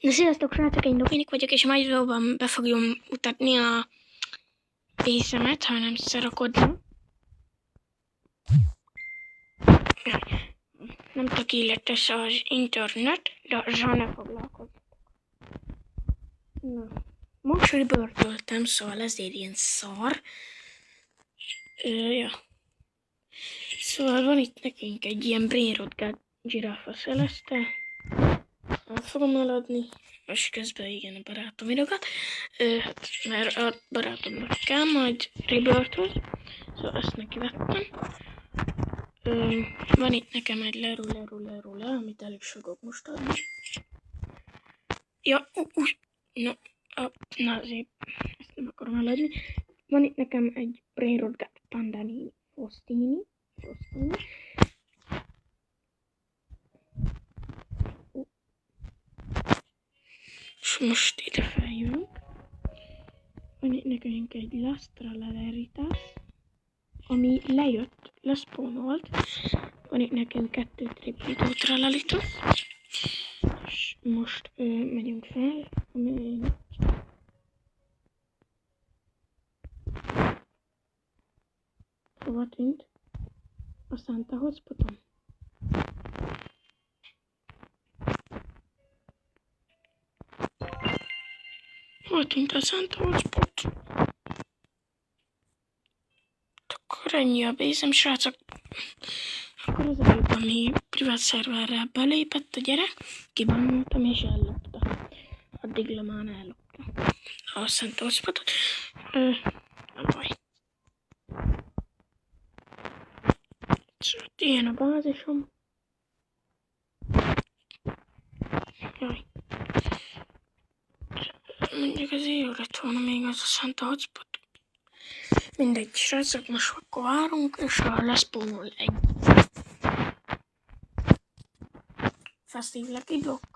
Na sziasztok, srácok, én Dominik vagyok, és mai videóban be fogom mutatni a pénzemet, ha nem szarakodna. Nem tökéletes az internet, de azzal ne foglalkozzatok. Na, most rebirtöltem, szóval ezért ilyen szar. Ja. Szóval van itt nekünk egy ilyen Brainrot Giraffa Celeste. El fogom eladni. Most közben igen a barátom írogat. Hát, mert a barátomnak kell majd rebirthoz. Szóval ezt neki vettem. Van itt nekem egy lerule, amit el is fogok most adni. Ja, na azért ezt nem akarom eladni. Van itt nekem egy Brainrot Pandanini Fostini. És most ide feljövünk. Van itt nekünk egy Lastra Leveritas, ami lejött, leszpónolt. Van itt nekünk 2 Tripito Tralalitos. És most megyünk fel. Hova tűnt? A Santa Hotspoton. Hol tűnt a Santa Hotspot? Akkor ennyi a bézem, srácok. Akkor az előbb, ami privát szerverre belépett a gyerek, kibannoltam és ellopta. Addig lemán ellopta a Santa Hotspotot. Nem baj. Szóval ilyen a bázisom. Jaj. Mondjuk az jó lett volna még az a Santa Hotspot. Mindegy, srácok, most akkor várunk, és ha leszpónol egy Festive Lucky Block,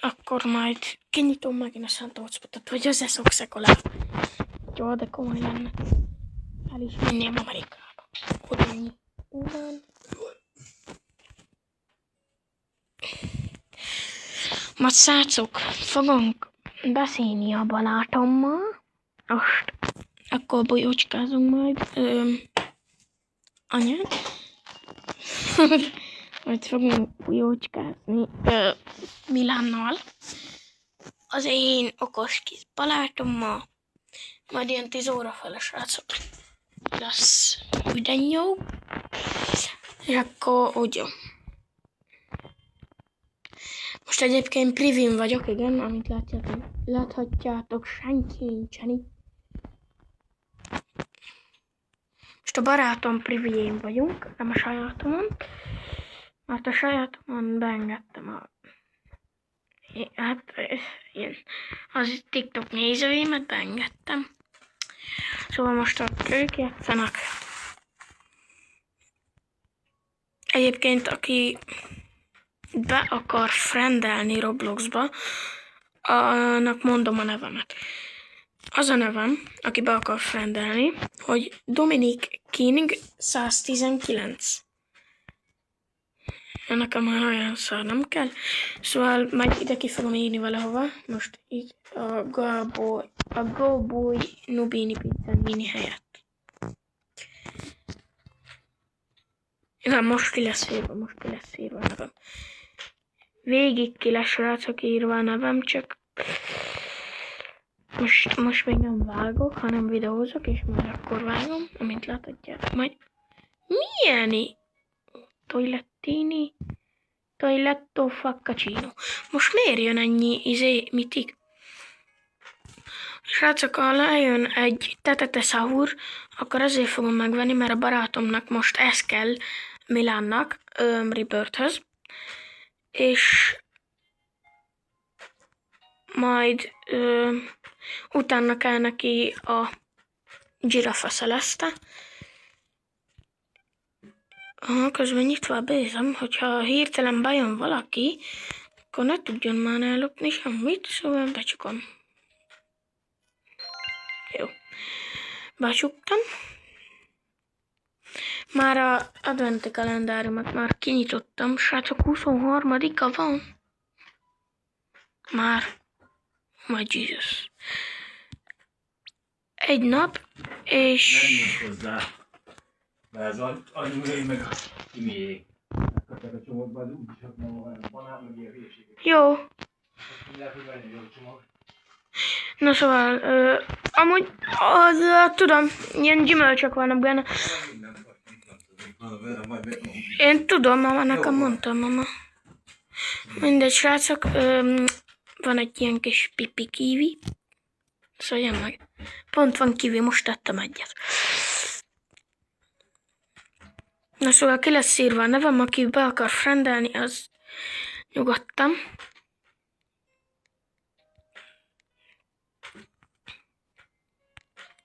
akkor majd kinyitom megint a Santa Hotspotot, hogy az eszok alá. Jó, de komoly lenne. El is menném Amerikába. Oda ennyi. Most srácok, fogunk beszélni a barátommal. Most akkor bolyócskázunk majd anyát. Majd fogunk bolyócskázni Milánnal. Az én okos kis barátommal. Majd ilyen 10 óra fele, srácok. Lesz videó. És akkor úgy jó. Most egyébként privin vagyok, igen, amit láthatjátok, senki nincsen itt. Most a barátom privijén vagyunk, nem a sajátomon. Mert a sajátomon beengedtem az TikTok nézőimet beengedtem. Szóval most ott ők játszanak. Egyébként, aki be akar friendelni Robloxba, annak mondom a nevemet. Az a nevem, aki be akar friendelni, hogy Dominic King 119. Nekem már olyan szar nem kell. Szóval majd ide ki fogom írni valahova. Most így a Go Boy Nubini Pizza mini helyett. Igen, most ki lesz írva a nevem. Végig ki lesz, srácok, írva a nevem, csak most még nem vágok, hanem videózok, és majd akkor vágom, amint láthatjátok majd. Milyen Toiletto Faccaccino. Most miért jön ennyi mitik? Srácok, ha lejön egy tetete szahur, akkor azért fogom megvenni, mert a barátomnak most ez kell Milánnak, Rebirthhöz. És majd utána kell neki a Giraffa Celeste. Közben nyitva bézem, hogyha hirtelen bejön valaki, akkor ne tudjon már ellopni semmit, szóval becsukom. Jó. Becsuktam. Már a adventi kalendáriumot már kinyitottam, srácok, 23-a van. Már. My Jesus. Egy nap, és... Nem nyújt hozzá. Mert az anyué meg a Timiék. Megkapják a csomagba, az úgyis ott nem van banán, meg ilyen hülyeségek. Jó. Azt lehet, hogy venni egy csomag. Na szóval, amúgy, tudom, ilyen gyümölcsök vannak benne. Én tudom, mama, nekem mondta, mama. Mindegy, srácok, van egy ilyen kis pipi kiwi. Szóval jön meg. Pont van kiwi, most tettem egyet. Na szóval ki lesz írva a nevem, aki be akar friendelni, az nyugodtan.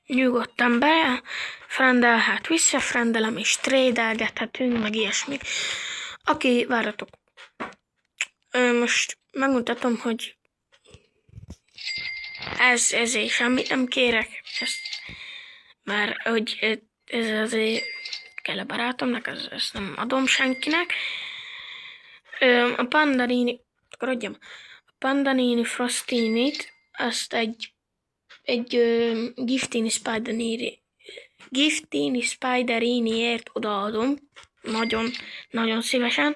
Nyugodtan be, friendelhet, visszafriendelem és trédelgethetünk, meg ilyesmi. Aki, várjatok. Most megmutatom, hogy ezért semmit nem kérek. Mert hogy ez azért kell a barátomnak, ezt nem adom senkinek. A Pandarini, akkor adjam. A Pandanini Frostinit, azt egy Giftini Spideriniért odaadom. Nagyon, nagyon szívesen.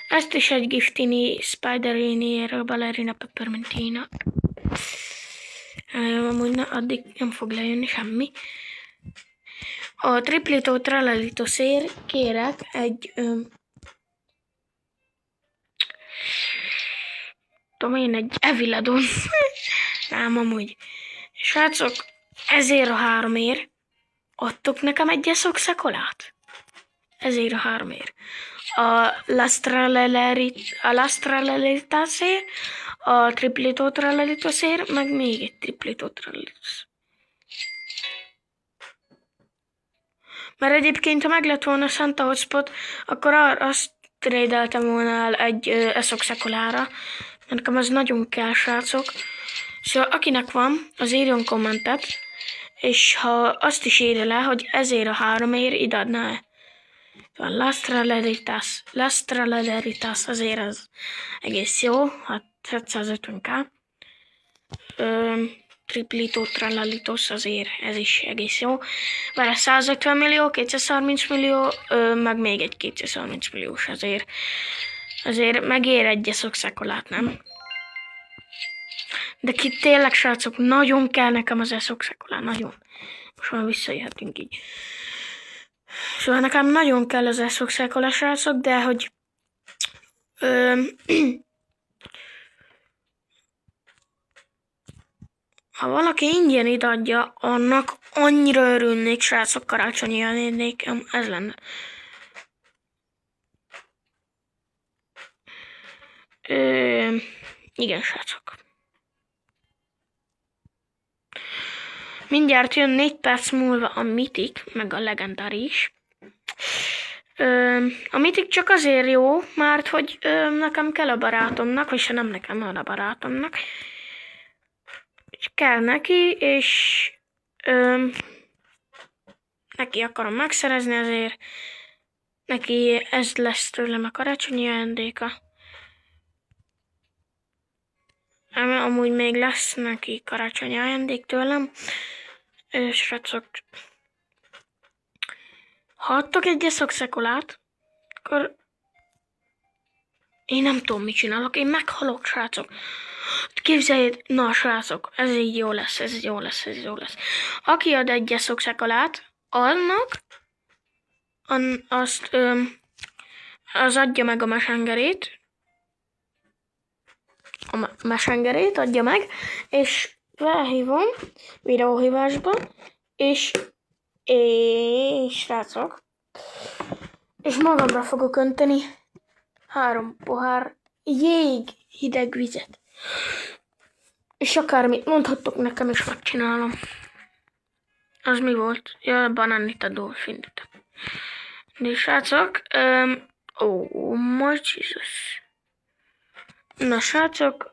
Ezt is egy Giftini Spideriniért, a Ballerina Peppermintina. Amúgy addig nem fog lejönni semmi. A Triplito Tralalitosért kérek egy egy Eviladon. Nem, amúgy. Srácok, ezért a 3-ért adtok nekem egy eszokszekolát? Ezért a 3-ért. A Lastralelitasért, a Triplito Tralalitosért, meg még egy Triplito Tralalitos. Mert egyébként, ha meg lett volna Santa Hotspot, akkor azt trédeltem volna el egy eszokszekolára. Nekem az nagyon kell, srácok. Szóval akinek van, az írjon kommentet, és ha azt is írja le, hogy ezért a 3-ért ide adná. Szóval Lastralelitas azért az egész jó, hát 750k. Triplito Tralalitos azért ez is egész jó. Vele 150 millió, 230 millió, meg még egy 230 milliós azért megér egy eszokszekolát, nem? De ki tényleg, srácok, nagyon kell nekem az eszokszekolá, nagyon. Most már visszajöhetünk így. Szóval nekem nagyon kell az eszokszekolá, srácok, de hogy ha valaki ingyen itt adja, annak annyira örülnék, srácok, karácsonyi ajándékom, ez lenne. Igen, srácok. Mindjárt jön 4 perc múlva a Mythic, meg a Legendary is. A Mythic csak azért jó, mert hogy nekem kell a barátomnak, vagy se nem nekem, hanem a barátomnak. És kell neki, és neki akarom megszerezni, azért neki ez lesz tőlem a karácsonyi ajándéka. Amúgy még lesz neki karácsonyi ajándék tőlem. Srácok, ha adtok egy eszokszekolát, akkor én nem tudom, mit csinálok, én meghalok, srácok. Képzeljéd, na srácok, ez így jó lesz, ez jó lesz. Aki ad egy eszokszekolát, annak az adja meg a mesengerét. A mesengerét adja meg, és felhívom videóhívásba, és srácok, és magamra fogok önteni 3 pohár jég hideg vizet. És akármit mondhattok nekem, és megcsinálom. Az mi volt? Ja, Bananita Dolphinit. De srácok, my Jesus. Na srácok,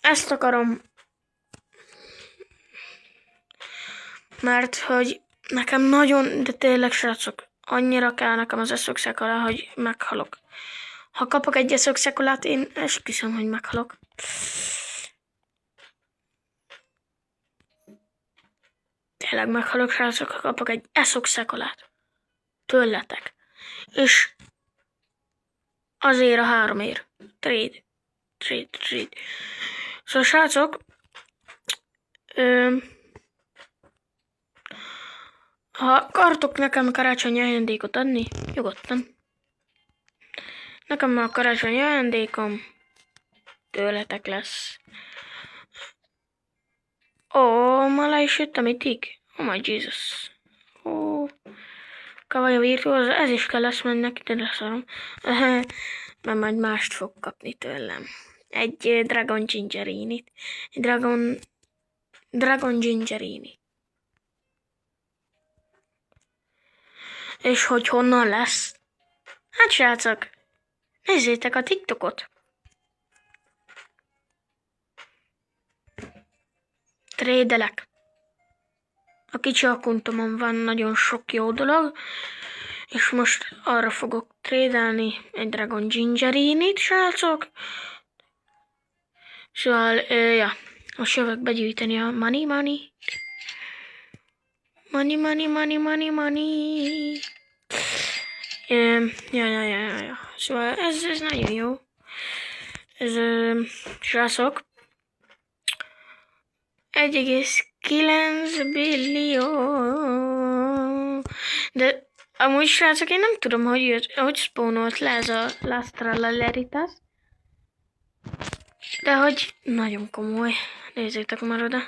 ezt akarom mert hogy nekem nagyon, de tényleg srácok, annyira kell nekem az eszökszekola, hogy meghalok. Ha kapok egy eszökszekolát, én esküszöm, hogy meghalok. Tényleg meghalok, srácok, ha kapok egy eszökszekolát. Tőletek. És azért a 3 ér. Trade. Szóval srácok, ha akartok nekem karácsonyi ajándékot adni, nyugodtan. Nekem a karácsonyi ajándékom tőletek lesz. Ma le is jöttem ittig. Oh my Jesus. Kavaj a virtuóz, ez is kell lesz mennek, ide leszarom. Mert majd mást fog kapni tőlem. Egy Dragon Gingerini. Dragon Gingerini. És hogy honnan lesz? Hát srácok, nézzétek a TikTokot. Trédelek. A kicsi akkuntomon van nagyon sok jó dolog, és most arra fogok trédelni egy Dragon Gingerini-t, srácok. Szóval, most jövök begyűjteni a money. Ja. Szóval ez nagyon jó. Ez, srácok, 1,9 billió. De amúgy srácok, én nem tudom, hogy spawnolt le ez a Lastralaritas. De hogy nagyon komoly. Nézzétek már oda.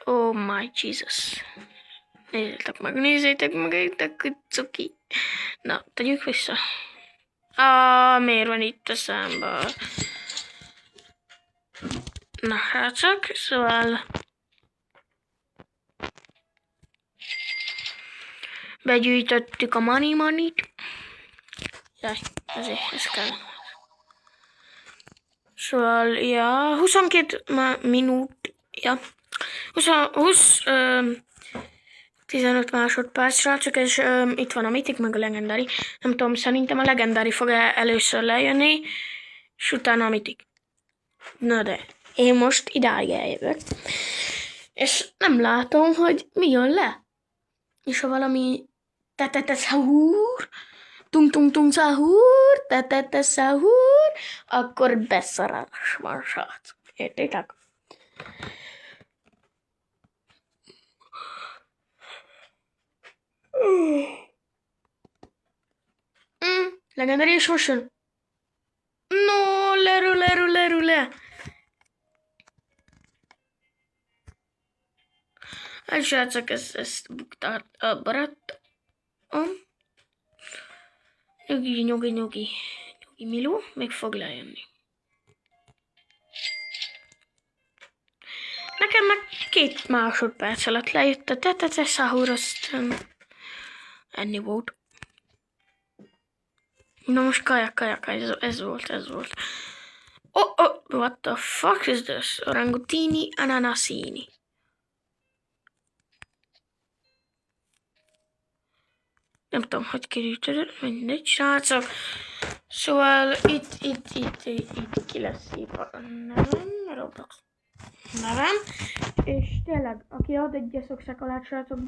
Oh my Jesus. Nézzétek meg, itt a cuki. Na, tegyük vissza. Miért van itt a számba? Na, hát csak, szóval... Begyűjtöttük a money-t. Jaj, ezért ez kell. Szóval, 22 minút, 15 másodperc, srácok, és itt van a Mythic, meg a Legendary. Nem tudom, szerintem a Legendary fog először lejönni, és utána a Mythic. Na de, én most idáig eljövök, és nem látom, hogy mi jön le. És ha valami te-te-te-szahúr, tung-tung-tung szahúr, te-te-te-szahúr, akkor beszarás van, srácok. Értétek? Legendary is most jön. No, lerül. Hát srácok, ezt buktál a barát. Nyugi, Milú, még fog lejönni. Nekem meg 2 másodperc alatt lejött a te-te-te-szahúr, azt enni volt. Na most kajak, ez volt. What the fuck is this? Orangutini ananasini. Nem tudom, hogy került, mindegy, srácok. Szóval itt ki lesz írva a nevem, Roblox nevem. És tényleg, aki ad egy eszökszekolát, srácok,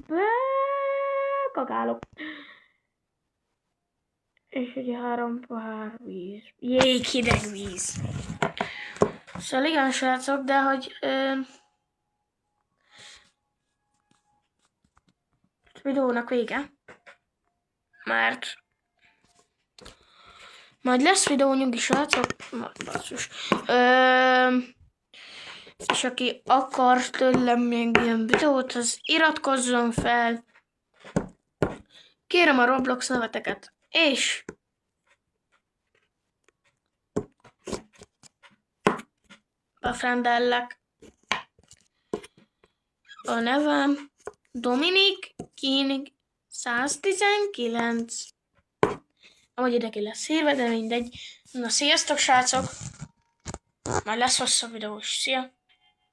bekagálok. És ugye 3 pohár víz. Jéghideg víz. Szóval igen, srácok, de hogy... videónak vége. Mert... majd lesz videó, nyugi srácok. Basszus. És aki akar tőlem még ilyen videót, az iratkozzon fel. Kérem a Roblox neveteket. És... befriendellek. A nevem Dominik King 119. Ahogy ide ki lesz írva, de mindegy. Na, sziasztok, srácok! Már lesz hosszabb videó is. Szia!